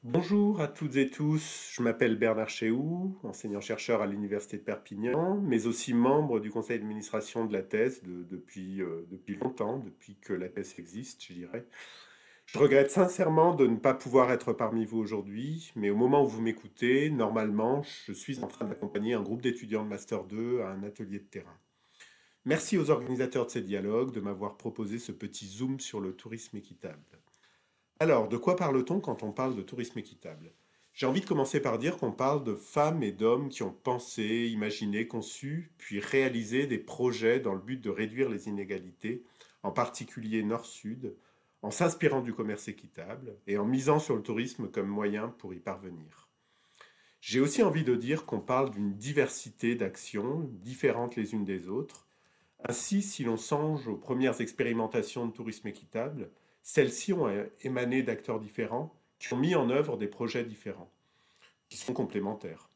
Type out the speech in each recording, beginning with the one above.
Bonjour à toutes et tous, je m'appelle Bernard Chéhou, enseignant-chercheur à l'Université de Perpignan, mais aussi membre du conseil d'administration de la thèse depuis longtemps, depuis que la thèse existe, je dirais. Je regrette sincèrement de ne pas pouvoir être parmi vous aujourd'hui, mais au moment où vous m'écoutez, normalement, je suis en train d'accompagner un groupe d'étudiants de Master 2 à un atelier de terrain. Merci aux organisateurs de ces dialogues de m'avoir proposé ce petit zoom sur le tourisme équitable. Alors, de quoi parle-t-on quand on parle de tourisme équitable? J'ai envie de commencer par dire qu'on parle de femmes et d'hommes qui ont pensé, imaginé, conçu, puis réalisé des projets dans le but de réduire les inégalités, en particulier nord-sud, en s'inspirant du commerce équitable et en misant sur le tourisme comme moyen pour y parvenir. J'ai aussi envie de dire qu'on parle d'une diversité d'actions, différentes les unes des autres. Ainsi, si l'on songe aux premières expérimentations de tourisme équitable, celles-ci ont émané d'acteurs différents qui ont mis en œuvre des projets différents, qui sont complémentaires.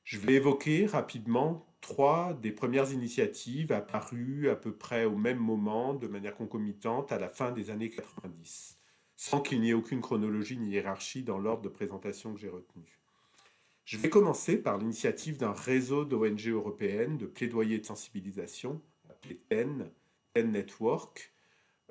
Je vais évoquer rapidement trois des premières initiatives apparues à peu près au même moment, de manière concomitante, à la fin des années 90, sans qu'il n'y ait aucune chronologie ni hiérarchie dans l'ordre de présentation que j'ai retenu. Je vais commencer par l'initiative d'un réseau d'ONG européennes de plaidoyer et de sensibilisation, appelé TEN, TEN Network.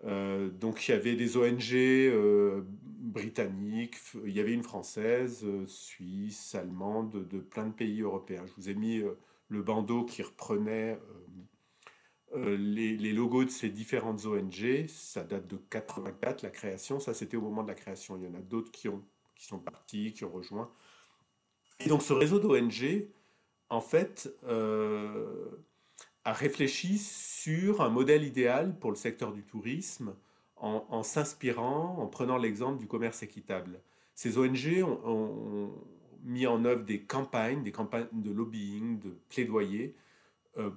Donc il y avait des ONG britanniques, il y avait une française, suisse, allemande, de plein de pays européens. Je vous ai mis le bandeau qui reprenait les logos de ces différentes ONG. Ça date de 84, la création. Ça, c'était au moment de la création. Il y en a d'autres qui sont partis, qui ont rejoint. Et donc ce réseau d'ONG, en fait, a réfléchi sur un modèle idéal pour le secteur du tourisme en s'inspirant, en prenant l'exemple du commerce équitable. Ces ONG ont mis en œuvre des campagnes de lobbying, de plaidoyer,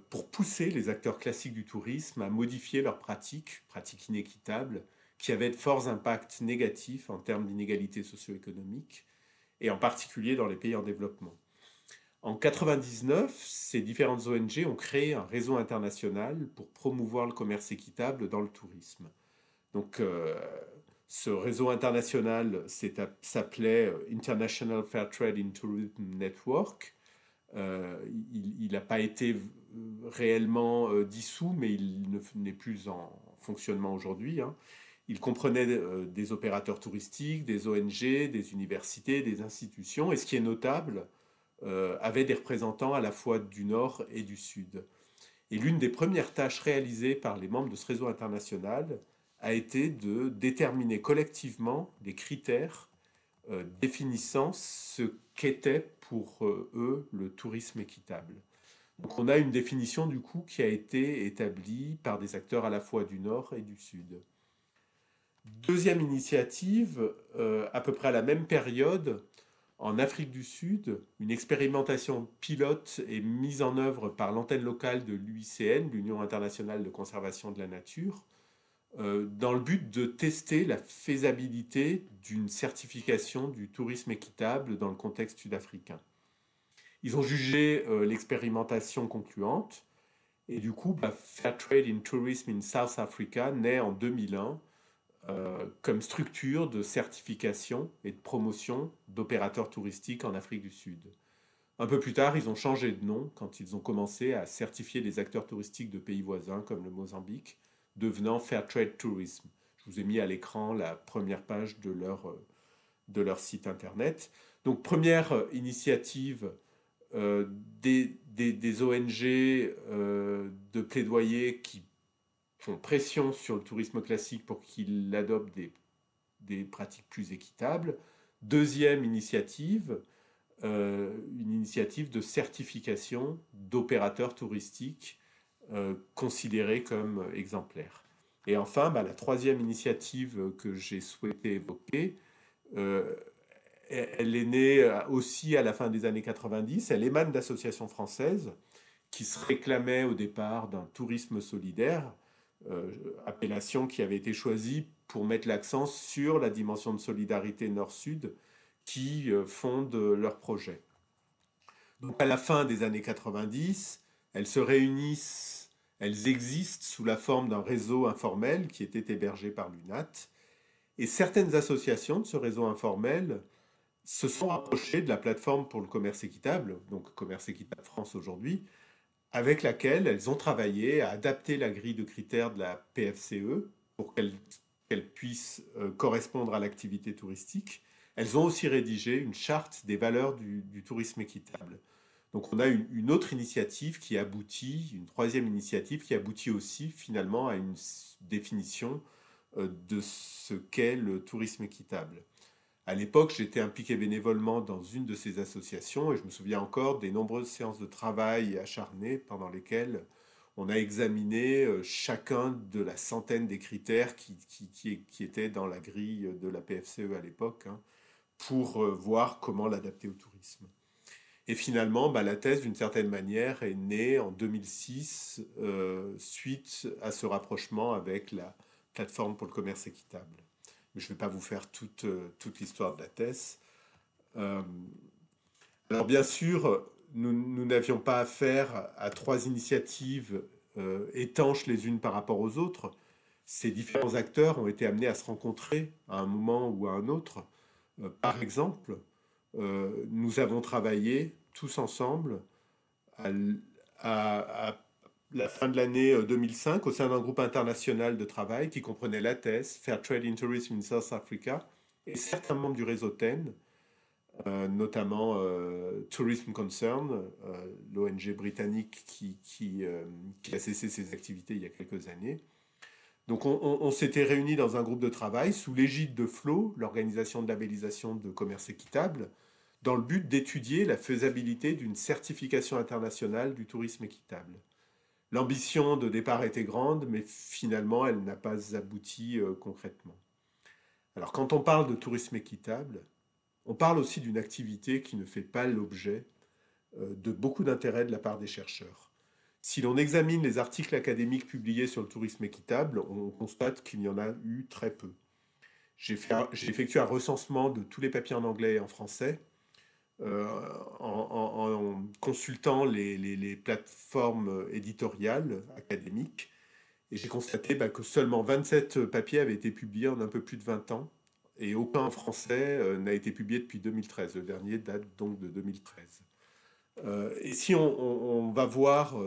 pour pousser les acteurs classiques du tourisme à modifier leurs pratiques inéquitables, qui avaient de forts impacts négatifs en termes d'inégalité socio-économique, et en particulier dans les pays en développement. En 99, ces différentes ONG ont créé un réseau international pour promouvoir le commerce équitable dans le tourisme. Donc, ce réseau international s'appelait International Fair Trade in Tourism Network. Il n'a pas été réellement dissous, mais il n'est plus en fonctionnement aujourd'hui, hein. Il comprenait des opérateurs touristiques, des ONG, des universités, des institutions. Et ce qui est notable, avait des représentants à la fois du Nord et du Sud. Et l'une des premières tâches réalisées par les membres de ce réseau international a été de déterminer collectivement des critères définissant ce qu'était pour eux le tourisme équitable. Donc on a une définition du coup qui a été établie par des acteurs à la fois du Nord et du Sud. Deuxième initiative, à peu près à la même période, en Afrique du Sud, une expérimentation pilote est mise en œuvre par l'antenne locale de l'UICN, l'Union internationale de conservation de la nature, dans le but de tester la faisabilité d'une certification du tourisme équitable dans le contexte sud-africain. Ils ont jugé l'expérimentation concluante et du coup, Fair Trade in Tourism in South Africa naît en 2001 comme structure de certification et de promotion d'opérateurs touristiques en Afrique du Sud. Un peu plus tard, ils ont changé de nom quand ils ont commencé à certifier des acteurs touristiques de pays voisins comme le Mozambique, devenant Fair Trade Tourism. Je vous ai mis à l'écran la première page de leur site internet. Donc première initiative euh, des ONG de plaidoyer qui font pression sur le tourisme classique pour qu'il adopte des pratiques plus équitables. Deuxième initiative, une initiative de certification d'opérateurs touristiques considérés comme exemplaires. Et enfin, la troisième initiative que j'ai souhaité évoquer, euh, elle est née aussi à la fin des années 90. Elle émane d'associations françaises qui se réclamaient au départ d'un tourisme solidaire, euh, appellation qui avait été choisie pour mettre l'accent sur la dimension de solidarité nord-sud qui fondent leur projet. Donc à la fin des années 90, elles se réunissent, elles existent sous la forme d'un réseau informel qui était hébergé par l'UNAT. Et certaines associations de ce réseau informel se sont rapprochés de la plateforme pour le commerce équitable, donc Commerce Équitable France aujourd'hui, avec laquelle elles ont travaillé à adapter la grille de critères de la PFCE pour qu'elle puisse correspondre à l'activité touristique. Elles ont aussi rédigé une charte des valeurs du tourisme équitable. Donc on a une autre initiative qui aboutit, une troisième initiative qui aboutit aussi finalement à une définition de ce qu'est le tourisme équitable. À l'époque, j'étais impliqué bénévolement dans une de ces associations et je me souviens encore des nombreuses séances de travail acharnées pendant lesquelles on a examiné chacun de la centaine des critères qui étaient dans la grille de la PFCE à l'époque, hein, pour voir comment l'adapter au tourisme. Et finalement, bah, la thèse, d'une certaine manière, est née en 2006 suite à ce rapprochement avec la plateforme pour le commerce équitable. Mais je ne vais pas vous faire toute l'histoire de la thèse. Euh, alors bien sûr, nous n'avions pas affaire à trois initiatives étanches les unes par rapport aux autres. Ces différents acteurs ont été amenés à se rencontrer à un moment ou à un autre. Par exemple, nous avons travaillé tous ensemble à, à la fin de l'année 2005 au sein d'un groupe international de travail qui comprenait l'ATES, Fair Trade in Tourism in South Africa, et certains membres du réseau TEN, notamment Tourism Concern, l'ONG britannique qui a cessé ses activités il y a quelques années. Donc on s'était réunis dans un groupe de travail sous l'égide de FLO, l'organisation de labellisation de commerce équitable, dans le but d'étudier la faisabilité d'une certification internationale du tourisme équitable. L'ambition de départ était grande, mais finalement, elle n'a pas abouti concrètement. Alors, quand on parle de tourisme équitable, on parle aussi d'une activité qui ne fait pas l'objet de beaucoup d'intérêt de la part des chercheurs. Si l'on examine les articles académiques publiés sur le tourisme équitable, on constate qu'il y en a eu très peu. J'ai effectué un recensement de tous les papiers en anglais et en français, euh, en consultant les plateformes éditoriales académiques. Et j'ai constaté bah, que seulement 27 papiers avaient été publiés en un peu plus de 20 ans. Et aucun en français n'a été publié depuis 2013. Le dernier date donc de 2013. Et si on va voir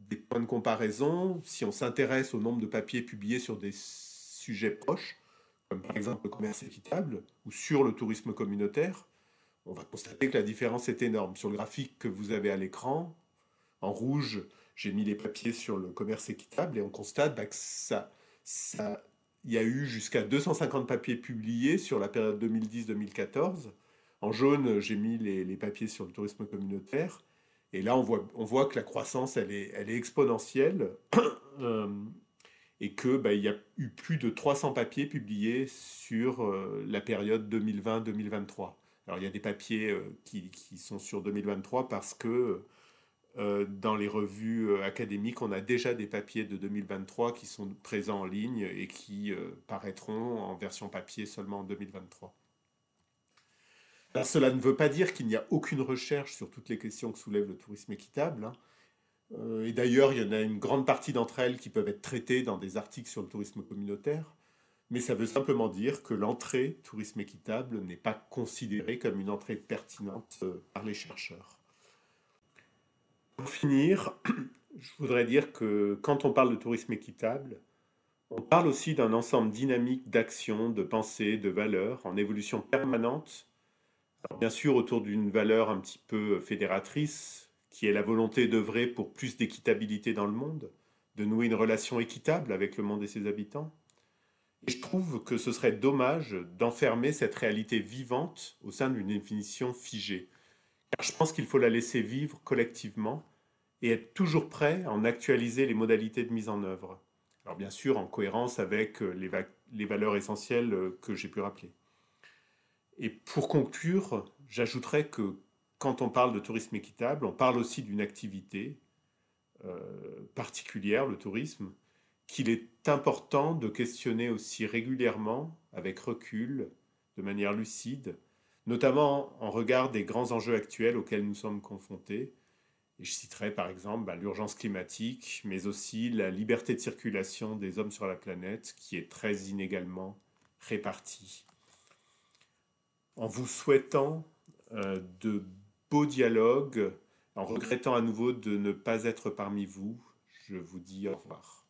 des points de comparaison, si on s'intéresse au nombre de papiers publiés sur des sujets proches, comme par exemple le commerce équitable ou sur le tourisme communautaire, on va constater que la différence est énorme. Sur le graphique que vous avez à l'écran, en rouge, j'ai mis les papiers sur le commerce équitable et on constate bah, que il y a eu jusqu'à 250 papiers publiés sur la période 2010-2014. En jaune, j'ai mis les papiers sur le tourisme communautaire. Et là, on voit que la croissance, elle est exponentielle euh, et que bah, il y a eu plus de 300 papiers publiés sur la période 2020-2023. Alors, il y a des papiers qui sont sur 2023 parce que dans les revues académiques, on a déjà des papiers de 2023 qui sont présents en ligne et qui paraîtront en version papier seulement en 2023. Alors, cela ne veut pas dire qu'il n'y a aucune recherche sur toutes les questions que soulève le tourisme équitable, hein. Et d'ailleurs, il y en a une grande partie d'entre elles qui peuvent être traitées dans des articles sur le tourisme communautaire, mais ça veut simplement dire que l'entrée tourisme équitable n'est pas considérée comme une entrée pertinente par les chercheurs. Pour finir, je voudrais dire que quand on parle de tourisme équitable, on parle aussi d'un ensemble dynamique d'actions, de pensées, de valeurs en évolution permanente. Alors, bien sûr, autour d'une valeur un petit peu fédératrice, qui est la volonté d'œuvrer pour plus d'équitabilité dans le monde, de nouer une relation équitable avec le monde et ses habitants. Et je trouve que ce serait dommage d'enfermer cette réalité vivante au sein d'une définition figée. Car je pense qu'il faut la laisser vivre collectivement et être toujours prêt à en actualiser les modalités de mise en œuvre. Alors bien sûr, en cohérence avec les valeurs essentielles que j'ai pu rappeler. Et pour conclure, j'ajouterais que quand on parle de tourisme équitable, on parle aussi d'une activité particulière, le tourisme, qu'il est important de questionner aussi régulièrement, avec recul, de manière lucide, notamment en regard des grands enjeux actuels auxquels nous sommes confrontés. Et je citerai par exemple bah, l'urgence climatique, mais aussi la liberté de circulation des hommes sur la planète, qui est très inégalement répartie. En vous souhaitant de beaux dialogues, en regrettant à nouveau de ne pas être parmi vous, je vous dis au revoir.